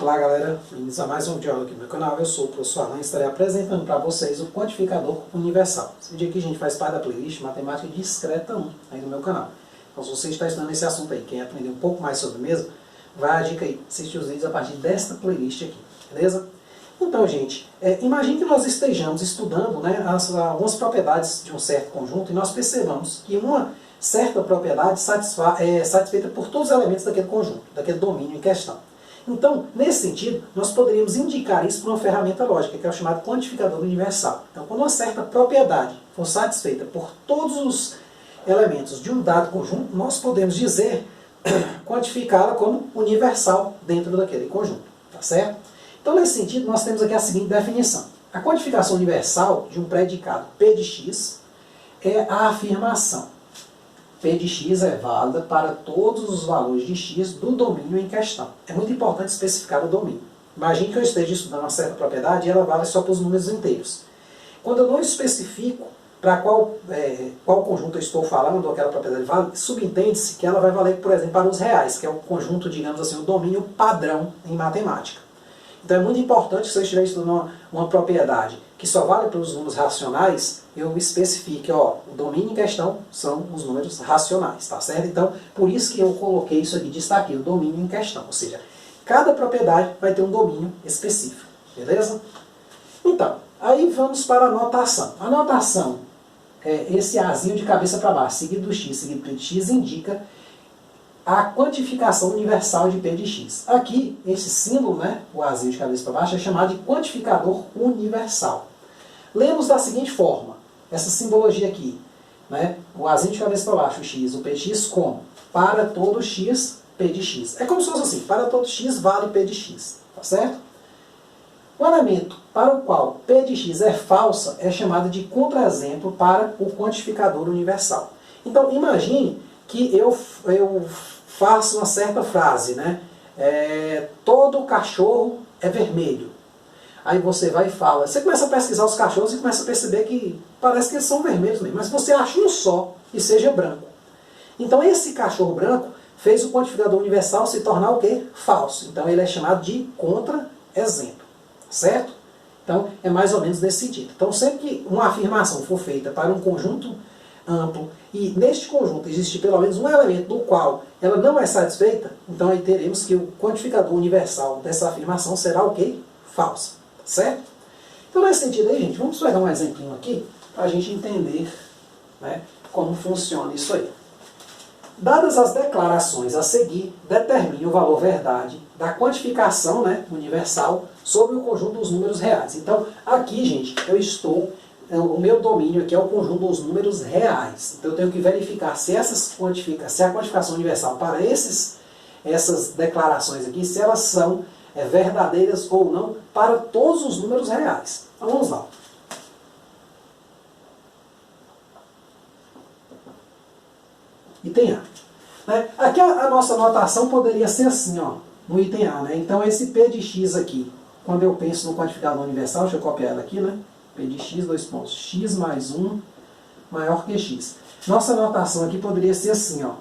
Olá galera, bem-vindos a mais um vídeo aqui no meu canal. Eu sou o professor Alan e estarei apresentando para vocês o quantificador universal. Esse vídeo aqui a gente faz parte da playlist Matemática Discreta 1 aí no meu canal. Então se você está estudando esse assunto aí, quer aprender um pouco mais sobre o mesmo, vai a dica aí, assistir os vídeos a partir desta playlist aqui, beleza? Então gente, imagine que nós estejamos estudando, né, algumas propriedades de um certo conjunto e nós percebamos que uma certa propriedade é satisfeita por todos os elementos daquele conjunto, daquele domínio em questão. Então, nesse sentido, nós poderíamos indicar isso por uma ferramenta lógica, que é o chamado quantificador universal. Então, quando uma certa propriedade for satisfeita por todos os elementos de um dado conjunto, nós podemos dizer, quantificá-la como universal dentro daquele conjunto. Tá certo? Então, nesse sentido, nós temos aqui a seguinte definição. A quantificação universal de um predicado P de x é a afirmação: P de x é válida para todos os valores de x do domínio em questão. É muito importante especificar o domínio. Imagine que eu esteja estudando uma certa propriedade e ela vale só para os números inteiros. Quando eu não especifico para qual conjunto eu estou falando, ou aquela propriedade vale, subentende-se que ela vai valer, por exemplo, para os reais, que é o conjunto, digamos assim, o domínio padrão em matemática. Então é muito importante, se você estiver estudando uma propriedade que só vale para os números racionais, eu especifique, ó, o domínio em questão são os números racionais, tá certo? Então, por isso que eu coloquei isso aqui, destaquei o domínio em questão, ou seja, cada propriedade vai ter um domínio específico, beleza? Então, aí vamos para a notação. A notação, esse Azinho de cabeça para baixo, seguido do x, seguido do x, indica a quantificação universal de P de x. Aqui, esse símbolo, né, o Azinho de cabeça para baixo, é chamado de quantificador universal. Lemos da seguinte forma, essa simbologia aqui, né, o Azinho de cabeça para baixo, o x, o P de x, como? Para todo x, P de x. É como se fosse assim, para todo x vale P de x, tá certo? O elemento para o qual P de x é falsa é chamado de contra-exemplo para o quantificador universal. Então, imagine que eu faço uma certa frase, né? Todo cachorro é vermelho. Aí você vai e fala, você começa a pesquisar os cachorros e começa a perceber que parece que eles são vermelhos mesmo, mas você acha um só e seja branco. Então esse cachorro branco fez o quantificador universal se tornar o quê? Falso. Então ele é chamado de contra-exemplo, certo? Então é mais ou menos nesse sentido. Então sempre que uma afirmação for feita para um conjunto amplo e neste conjunto existe pelo menos um elemento do qual ela não é satisfeita, então aí teremos que o quantificador universal dessa afirmação será o quê? Falso. Certo? Então nesse sentido aí, gente, vamos pegar um exemplinho aqui para a gente entender, né, como funciona isso aí. Dadas as declarações a seguir, determine o valor verdade da quantificação, né, universal sobre o conjunto dos números reais. Então aqui, gente, o meu domínio aqui é o conjunto dos números reais. Então eu tenho que verificar se a quantificação universal para essas declarações aqui, se elas são verdadeiras ou não para todos os números reais. Então vamos lá. Item A. Né? Aqui a nossa notação poderia ser assim, ó, no item A. Né? Então esse P de x aqui, quando eu penso no quantificador universal, deixa eu copiar ela aqui, né? P de x, dois pontos, x mais 1 maior que x. Nossa notação aqui poderia ser assim, ó,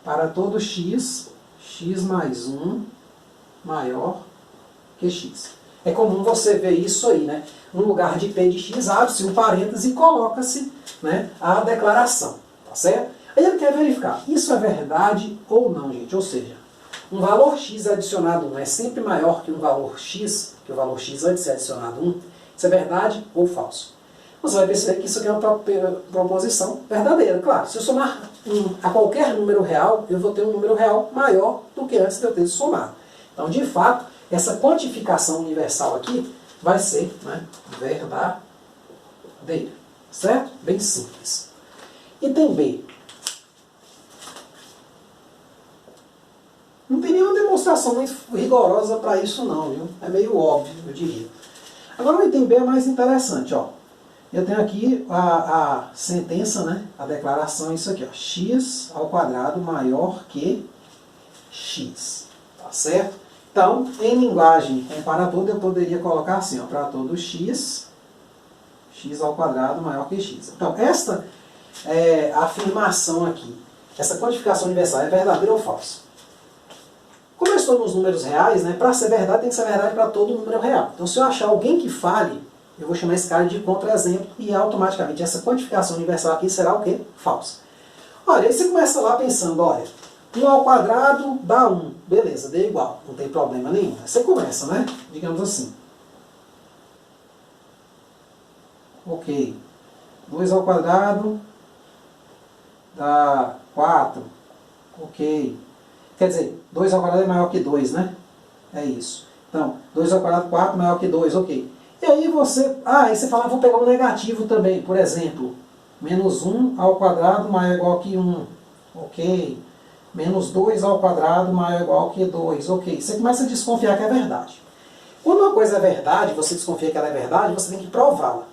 para todo x, x mais 1 maior que x. É comum você ver isso aí, né? No lugar de P de x, abre-se um parêntese e coloca-se, né, a declaração, tá certo? Aí ele quer verificar, isso é verdade ou não, gente? Ou seja, um valor x adicionado 1 é sempre maior que um valor x, que o valor x antes de ser adicionado 1, isso é verdade ou falso? Você vai perceber que isso aqui é uma proposição verdadeira. Claro, se eu somar a qualquer número real, eu vou ter um número real maior do que antes de eu ter somado. Então, de fato, essa quantificação universal aqui vai ser, né, verdadeira. Certo? Bem simples. Item B. Não tem nenhuma demonstração muito rigorosa para isso não, viu? É meio óbvio, eu diria. Agora o item B é mais interessante, ó. Eu tenho aqui a sentença, né, a declaração, isso aqui, ó, x ao quadrado maior que x, tá certo? Então, em linguagem para todo, eu poderia colocar assim, ó, para todo x, x ao quadrado maior que x. Então, esta afirmação aqui, essa quantificação universal é verdadeira ou falsa? Como eu estou nos números reais, né, para ser verdade tem que ser verdade para todo número real. Então se eu achar alguém que fale, eu vou chamar esse cara de contra-exemplo e automaticamente essa quantificação universal aqui será o quê? Falsa. Olha, aí você começa lá pensando, olha, 1 ao quadrado dá 1. Beleza, deu igual, não tem problema nenhum. Aí você começa, né? Digamos assim. Ok. 2 ao quadrado dá 4. Ok. Quer dizer, 2 ao quadrado é maior que 2, né? É isso. Então, 2 ao quadrado, 4 maior que 2, ok. E aí você... aí você fala, vou pegar um negativo também. Por exemplo, menos 1 ao quadrado maior ou igual que 1. Ok. Menos 2 ao quadrado maior ou igual que 2. Ok. Você começa a desconfiar que é verdade. Quando uma coisa é verdade, você desconfia que ela é verdade, você tem que prová-la.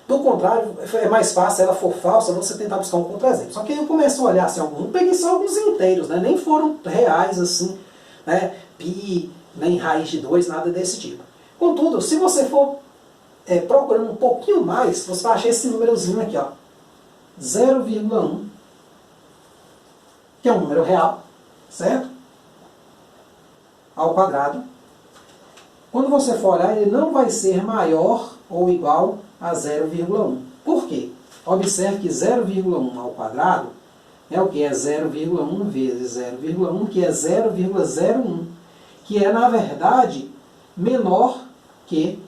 Do contrário, é mais fácil, se ela for falsa, você tentar buscar um contra-exemplo. Só que aí eu começo a olhar assim, não peguei só alguns inteiros, né? Nem foram reais assim, né? Pi, nem raiz de 2, nada desse tipo. Contudo, se você for procurando um pouquinho mais, você vai achar esse númerozinho aqui, ó, 0,1, que é um número real, certo? Ao quadrado. Quando você for olhar, ele não vai ser maior ou igual a 0,1. Por quê? Observe que 0,1 ao quadrado é o que? É 0,1 vezes 0,1, que é 0,01, que é, na verdade, menor que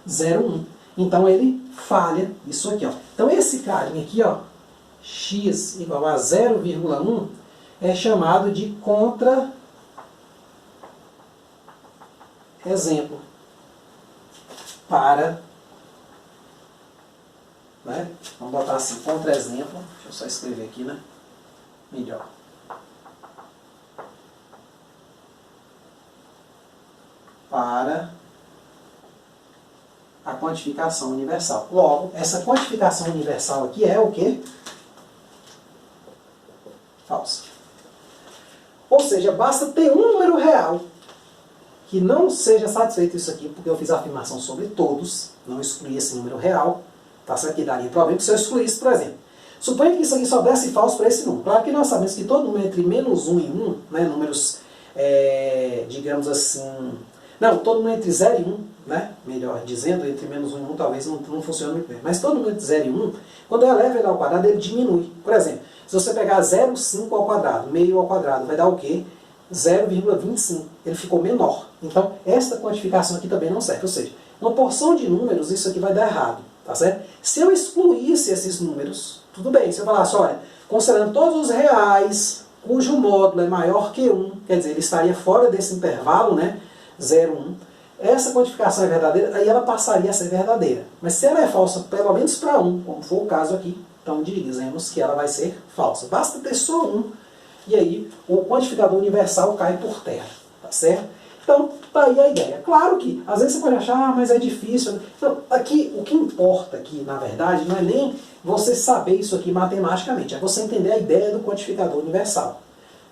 0,1. Então, ele falha isso aqui, ó. Então, esse carinha aqui, ó, x igual a 0,1, é chamado de contra-exemplo. Né? Vamos botar assim, contra-exemplo. Deixa eu só escrever aqui, né? Melhor. Para a quantificação universal. Logo, essa quantificação universal aqui é o quê? Falsa. Ou seja, basta ter um número real que não seja satisfeito isso aqui, porque eu fiz a afirmação sobre todos, não excluí esse número real, tá certo? Que daria problema se eu excluísse, por exemplo. Suponha que isso aqui só desse falso para esse número. Claro que nós sabemos que todo número entre menos 1 e 1, né, números, digamos assim... Não, todo número entre 0 e 1, né, melhor dizendo, entre menos 1 e 1 talvez não funcione muito bem. Mas todo número entre 0 e 1, quando eu elevo ele ao quadrado, ele diminui. Por exemplo, se você pegar 0,5 ao quadrado, meio ao quadrado, vai dar o quê? 0,25. Ele ficou menor. Então, esta quantificação aqui também não serve. Ou seja, uma porção de números, isso aqui vai dar errado. Tá certo? Se eu excluísse esses números, tudo bem. Se eu falasse, olha, considerando todos os reais, cujo módulo é maior que 1, quer dizer, ele estaria fora desse intervalo, né? 0, 1. Essa quantificação é verdadeira, aí ela passaria a ser verdadeira. Mas se ela é falsa, pelo menos para 1, como for o caso aqui, então dizemos que ela vai ser falsa. Basta ter só 1, e aí o quantificador universal cai por terra. Tá certo? Então, tá aí a ideia. Claro que, às vezes você pode achar, mas é difícil. Não, aqui, o que importa aqui, na verdade, não é nem você saber isso aqui matematicamente, é você entender a ideia do quantificador universal.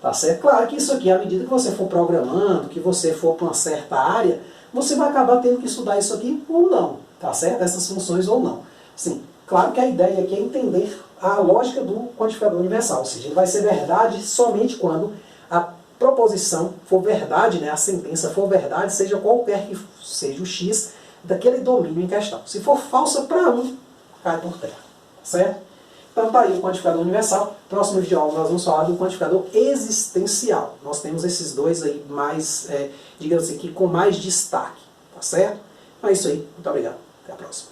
Tá certo? Claro que isso aqui, à medida que você for programando, que você for para uma certa área, você vai acabar tendo que estudar isso aqui ou não. Tá certo? Essas funções ou não. Sim, claro que a ideia aqui é entender a lógica do quantificador universal. Ou seja, ele vai ser verdade somente quando a proposição for verdade, né, a sentença for verdade, seja qualquer que seja o x daquele domínio em questão. Se for falsa para 1, cai por terra. Certo? Então tá aí o quantificador universal. Próximo vídeo aula nós vamos falar do quantificador existencial. Nós temos esses dois aí mais, digamos assim, com mais destaque. Tá certo? Então é isso aí. Muito obrigado. Até a próxima.